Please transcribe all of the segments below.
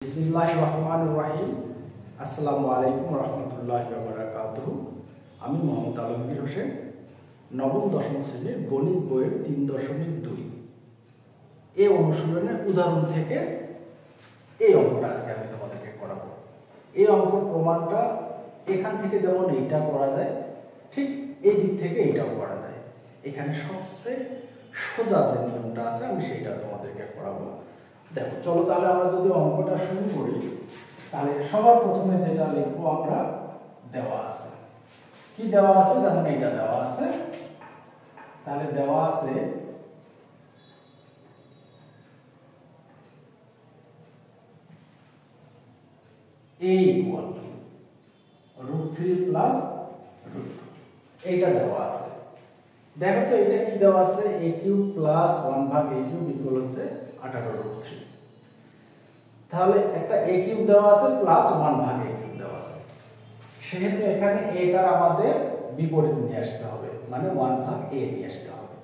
বিসমিল্লাহির রহমানির রহিম। আসসালামু আলাইকুম রহমতুল্লাহি ওয়া বারাকাতুহু। আমি মোহাম্মদ আলমগীর হোসেন, নবম দশম শ্রেণীর গণিত বইয়ের 3.2 এই অনুশীলনের উদাহরণ থেকে এই অঙ্কটা আজকে আমি তোমাদেরকে করাবো। এই অঙ্কের প্রমাণটা এখান থেকে যেমন এইটা করা যায়, ঠিক এই দিক থেকে এইটাও করা যায়। এখানে সবচেয়ে সোজা যে নিয়মটা আছে আমি সেইটা তোমাদেরকে করাবো। দেখো, চলো তাহলে আমরা যদি অঙ্কটা শুরু করি, তাহলে সবার প্রথমে যেটা লিখবো আমরা, দেওয়া আছে কি দেওয়া আছে, যেমন এইটা দেওয়া আছে। তাহলে দেওয়া আছে a equal √3 plus √2, এইটা দেওয়া আছে। দেখো তো এটা কি দেওয়া আছে, a³ plus 1/a³ ইকুয়াল হচ্ছে 18√3। তাহলে একটা a³ দেওয়া আছে প্লাস 1/a³ দেওয়া আছে, সেহেতু এখানে এটার আমাদের বিপরীত নিয়ে আসতে হবে, মানে 1/a নিয়ে আসতে হবে।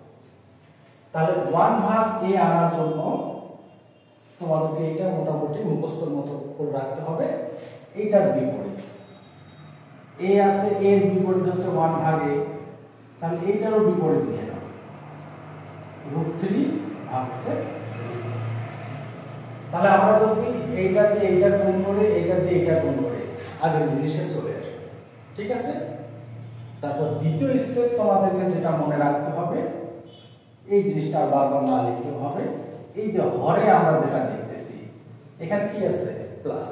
তাহলে 1/a আনার জন্য তোমাদেরকে এটা মোটামুটি মুখস্থর মতো করে রাখতে হবে। এইটার বিপরীত a আছে, এর বিপরীত হচ্ছে 1/a, তাহলে এইটারও বিপরীত নিয়ে নাও, √3 ভাগ হচ্ছে। তাহলে আমরা যদি এইটা দিয়ে এইটা গুণ করে, এইটা দিয়ে এইটা গুণ করে আগের জিনিসে চলে আসে, ঠিক আছে। তারপর দ্বিতীয় স্টেপ তোমাদেরকে যেটা মনে রাখতে হবে, এই জিনিসটা বারবার না লিখলেও হবে। এই যে হরে আমরা যেটা দেখতেছি, এখানে কি আছে, প্লাস।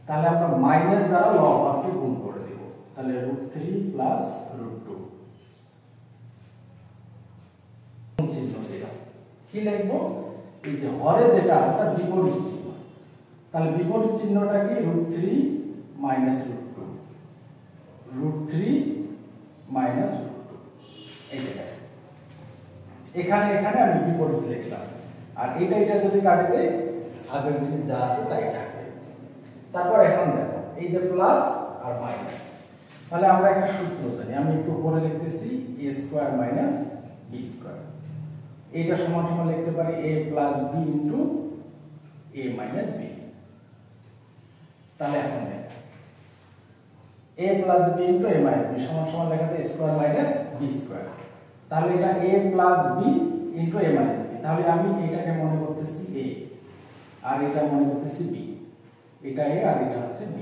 তাহলে আমরা মাইনাস দ্বারা লব হরকে গুণ করে দেব, তাহলে √3 প্লাস √2 চিহ্ন দিলাম। কি লিখবো, এই যে হরে যেটা আছে তার বিপরীত চিহ্ন। তাহলে বিপরীত চিহ্নটা কি, √3 মাইনাস √2, √3 মাইনাস √2। এই যে এখানে এখানে আমি বিপরীত লিখলাম, আর এটা এটা যদি কাটে দেয় আগের জিনিস যা আছে তাই থাকবে। তারপর এখন দেখো এই যে প্লাস আর মাইনাস, তাহলে আমরা একটা সূত্র জানি, আমি একটু উপরে লিখতেছি a² মাইনাস b²। এইটা সমান সমান লিখতে পারি a plus b into a minus b। তাহলে এখন দেখো a plus b into a minus b সমান সমান লেখা যায় a² মাইনাস b²। তাহলে এটা a plus b into a minus b। তাহলে আমি এটাকে মনে করতেছি a, আর এটা মনে করতেছি b। এটা a আর এটা হচ্ছে b।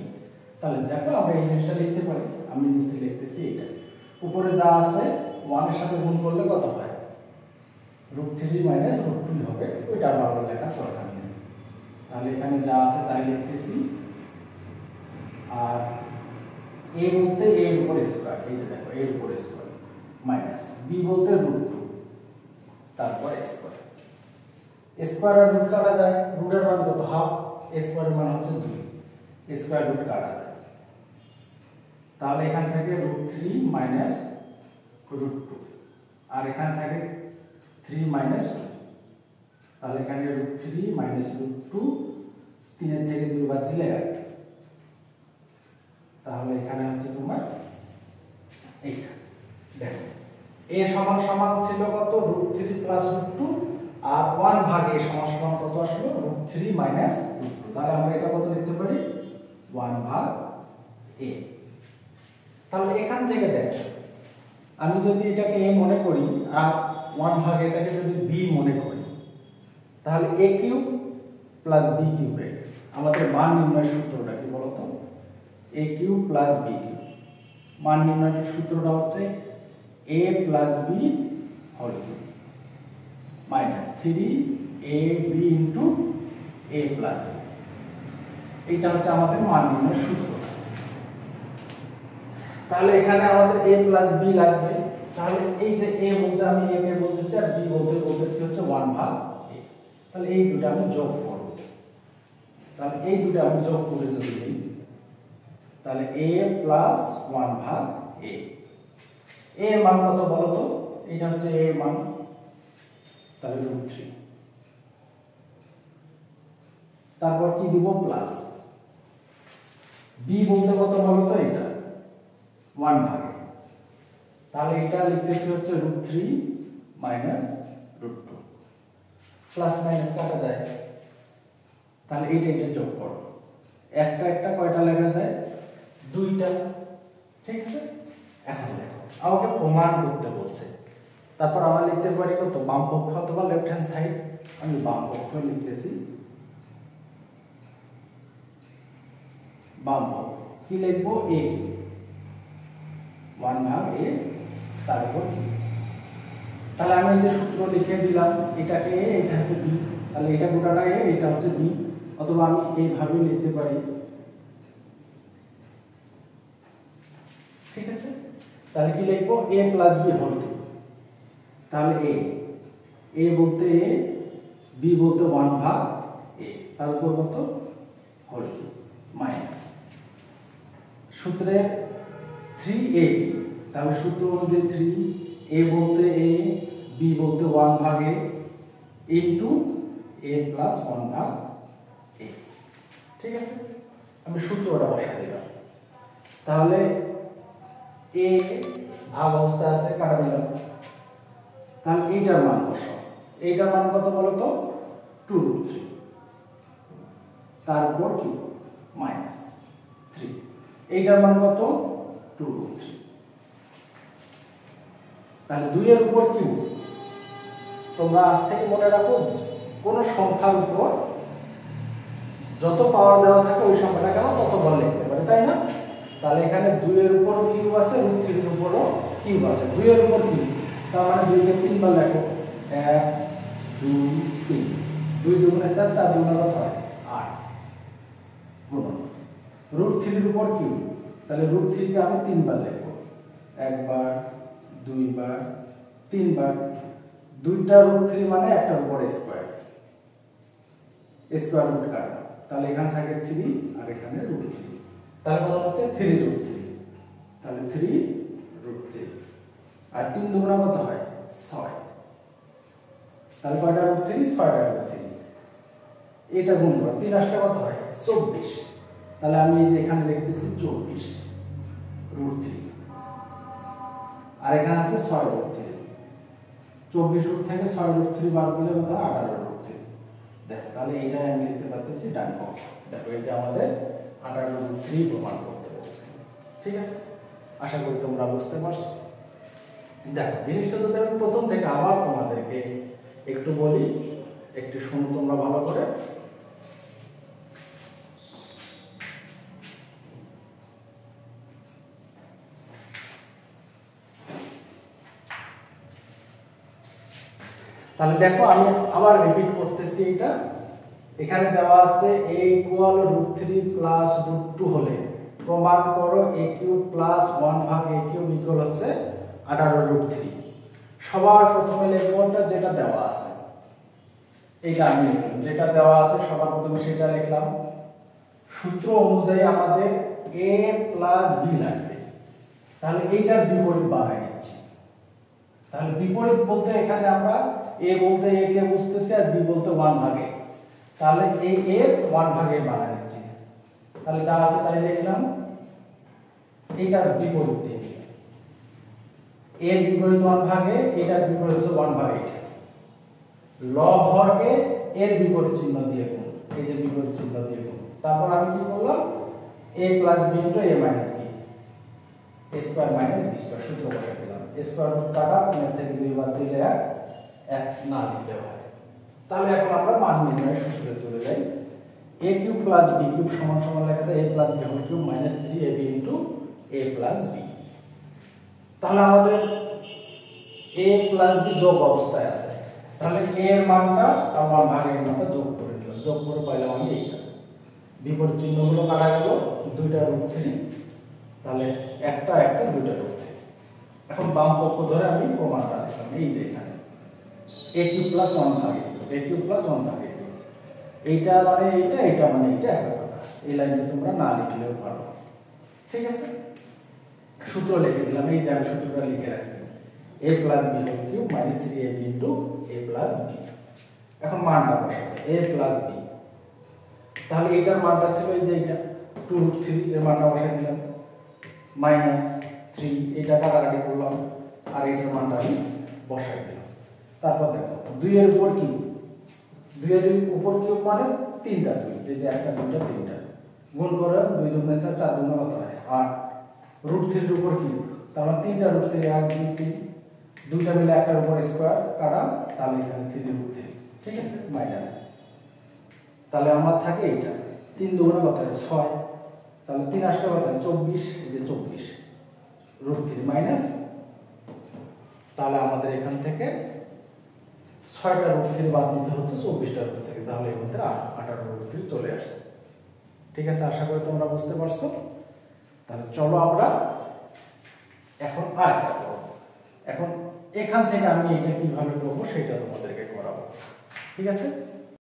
তাহলে দেখো আমরা এই জিনিসটা লিখতে পারি। আমি নিচে লিখতেছি এটা, উপরে যা আছে 1 এর সাথে গুণ করলে কত হয়, √3 মাইনাস √2 হবে। ওইটা বারবার লেখার দরকার নেই। তাহলে এখানে যা আছে তাই লিখতেছি। আর a বলতে a এর উপর স্কয়ার, এই যে দেখো a এর উপর স্কয়ার, মাইনাস b বলতে √2, তারপর স্কয়ার। স্কয়ার আর রুট কাটা যায়, রুটের মান কত, হাফ, স্কয়ার এর মান হচ্ছে 2, স্কয়ার রুট কাটা যায়। তাহলে এখান থেকে √3 মাইনাস √2, আর এখান থেকে 3 মাইনাস 2। তাহলে এখানে √3 মাইনাস √2, 3 এর থেকে 2 বাদ দিলে 1। তাহলে এখানে হচ্ছে তোমার এইটা। দেখো a সমান সমান ছিল কত, √3 প্লাস √2, আর 1/a সমান সমান কত আসলো, √3 মাইনাস √2। তাহলে আমরা এটা কত লিখতে পারি, 1/a। তাহলে এখান থেকে দেখো, আমি যদি এটাকে a মনে করি আর 1/a এটাকে যদি b মনে করি, তাহলে a³ প্লাস b³ এর আমাদের মান নির্ণয়ের সূত্রটা কি বলতো, a³ প্লাস b³ মান নির্ণয়ের সূত্রটা হচ্ছে a plus b whole cube minus 3ab into a plus b। এইটা হচ্ছে আমাদের মান নির্ণয়ের সূত্র। তাহলে এখানে আমাদের a প্লাস b লাগবে। তাহলে এই যে a বলতে আমি a কে বলতেছি আর b বলতে বলতেছি হচ্ছে 1/a। তাহলে এই দুটো আমি যোগ করব। তাহলে এই দুটো আমি যোগ করে যদি দিই, তাহলে a প্লাস 1/a। a এর মান কত বলো তো, এটা হচ্ছে a এর মান, তাহলে √3। তারপর কি দিব, প্লাস b বলতে কত বলো তো, এটা 1/a। তাহলে এটা লিখতেছি হচ্ছে √3 মাইনাস √2। প্লাস মাইনাস কাটা যায়, তাহলে এইটা এটা যোগ করো, একটা একটা কয়টা লেখা যায়, দুইটা। ঠিক আছে, এখন দেখো আমাকে প্রমাণ করতে বলছে, তারপর আমরা লিখতে পারি কত, বাম পক্ষ অথবা লেফট হ্যান্ড সাইড। আমি বাম পক্ষ লিখতেছি, বাম পক্ষ কি লিখবো, a 1/a, তারপর তাহলে আমি এই যে সূত্র লিখে দিলাম, এটাকে a, এটা হচ্ছে b, তাহলে এটা গোটাটা a, এটা হচ্ছে b, অথবা আমি এইভাবে লিখতে পারি। ঠিক আছে, তাহলে কি লিখবো, a plus b whole cube. তাহলে a বলতে a, b বলতে 1/a, তার উপর কত, হোল কিউব মাইনাস সূত্রে 3a, তাহলে সূত্র অনুযায়ী 3a বলতে a, b বলতে 1/a into a plus 1/a। ঠিক আছে, আমি সূত্রটা বসাই দিলাম। তাহলে a ভাগ অবস্থা আছে, কাটা দিলাম। তাহলে এইটার মান বসাও, এইটার মান কত বলো তো, 2√3, তারপর কি মাইনাস 3, এইটার মান কত, 2√3। তাহলে 2 এর উপর কি, তোমরা আজ থেকে মনে রাখো, কোন সংখ্যার উপর যত পাওয়ার দেওয়া থাকে ওই সংখ্যাটা কেন ততবার লিখতে পারে, তাই না? তাহলে এখানে 2 এর উপরও কিউব আছে, √3 এর উপরও কিউব আছে, 2 এর উপর কিউব, তার মানে 2 কে 3 বার লেখো, 1 2 3, 2 দুগুণে 4, 4 দুগুণে কত হয় 8, গুণন √3 এর উপর কিউব, তাহলে √3 কে আমি 3 বার লিখব, একবার, দুইবার, তিনবার, দুইটা √3 মানে একটা উপর স্কয়ার, স্কয়ার রুট কাটা, তাহলে এখানে থাকে 3 আর এখানে √3, তাহলে কত হচ্ছে 3√3, তাহলে 3√3, আর 3 দুগুণে কত হয় 6, তাহলে কয়টা √3, 6টা √3, এটা গুণ করো, 3 8টা কত হয় 24, তাহলে আমি এই যে এখানে লিখতেছি 24√3, আর এখানে আছে 6√3, 24 রুট থেকে 6√3 বাদ দিলে কত, 18√3। দেখো তাহলে এইটাই আমি লিখতে পারতেছি ডান পক্ষ। দেখো এই যে আমাদের 18√3 প্রমাণ করতে বলছে। ঠিক আছে, আশা করি তোমরা বুঝতে পারছো। দেখো জিনিসটা যদি আমি প্রথম থেকে আবার তোমাদেরকে একটু বলি, একটু শুনো তোমরা ভালো করে। তাহলে দেখো আমি আবার রিপিট করতেছি, এটা এখানে দেওয়া আছে a ইকুয়াল √3 প্লাস √2 হলে প্রমাণ করো a cube plus 1/a cube equal হচ্ছে 18√3। সবার প্রথমে লিখবটা যেটা দেওয়া আছে, এইটা আমি লিখলাম, যেটা দেওয়া আছে সবার প্রথমে সেটা লিখলাম। সূত্র অনুযায়ী আমাদের a প্লাস b লাগবে, তাহলে এইটার বিপরীত বানাই নিচ্ছি। তাহলে বিপরীত বলতে এখানে আমরা a বলতে a কে বুঝতেছি আর b বলতে 1/a, তাহলে এই এর 1/a বানাই নিচ্ছি। তাহলে যা আছে তাই লিখলাম, এইটার বিপরীত দিয়ে এর বিপরীত 1/a, এটার বিপরীত হচ্ছে 1/a, লব হরকে এর বিপরীত চিহ্ন দিয়ে গুণ, এই যে বিপরীত চিহ্ন দিয়ে গুণ। তারপর আমি কি করলাম, a plus b into a minus b, a square minus b square, সূত্র বসাই দিলাম। স্কয়ার রুট কাটা, 3 থেকে 2 বাদ দিলে 1 না লিখলে হয়। তাহলে এখন আমরা মান নির্ণয়ের সূত্রে চলে যাই। a cube plus b cube সমান সমান লেখা যায় a plus b whole cube minus 3ab into a plus b। তাহলে আমাদের a প্লাস b যোগ অবস্থায় আছে, তাহলে a এর মানটা আর 1/a এর মানটা যোগ করে দিলাম, যোগ করে পাইলাম আমি এইটা। বিপরীত চিহ্নগুলো কাটা গেল, দুইটা √3, তাহলে একটা একটা দুইটা √3। এখন বাম পক্ষ ধরে আমি প্রমাণটা লিখলাম, এই যে এখানে a cube plus 1/a, a cube plus 1/a, এইটা মানে এইটা, এটা মানে এইটা, একটা কথা। এই লাইনটা তোমরা না লিখলেও পারো। ঠিক আছে, সূত্র লিখে দিলাম, এই যে আমি সূত্রটা লিখে রাখছি, a plus b whole cube minus 3ab into a plus b। এখন মানটা বসাবো, a প্লাস b, তাহলে এইটার মানটা ছিল এই যে এটা 2√3, এর মানটা বসাই দিলাম, মাইনাস 3, এটা কাটাকাটি করলাম, আর এইটার মানটা আমি বসাই দিলাম। তারপর দেখো 2 এর উপর কিউব, 2 এর উপর কিউব মানে 3টা 2, এই যে একটা দুইটা তিনটা গুণ করে 2 দুগুণে 4 4 দুগুণে কত হয় 8 √3 এর উপর কি তার মানে তিনটা √3 1 2 3 দুইটা মিলে একটার উপর স্কয়ার কাটা তাহলে এখানে 3 √3 ঠিক আছে মাইনাস তাহলে আমার থাকে এটা 3 দুগুণে কত হয় 6 তাহলে 3 আসলে কত হয় 24 এই যে 24 √3 মাইনাস তাহলে আমাদের এখান থেকে 6টা √3 বাদ দিতে হতো 24টা √3 তাহলে এর মধ্যে 18 √3 চলে আসছে ঠিক আছে আশা করি তোমরা বুঝতে পারছো তাহলে চলো আমরা এখন আরেকটা করব এখন এখান থেকে আমি এটা কিভাবে করব সেটা তোমাদেরকে করাবো ঠিক আছে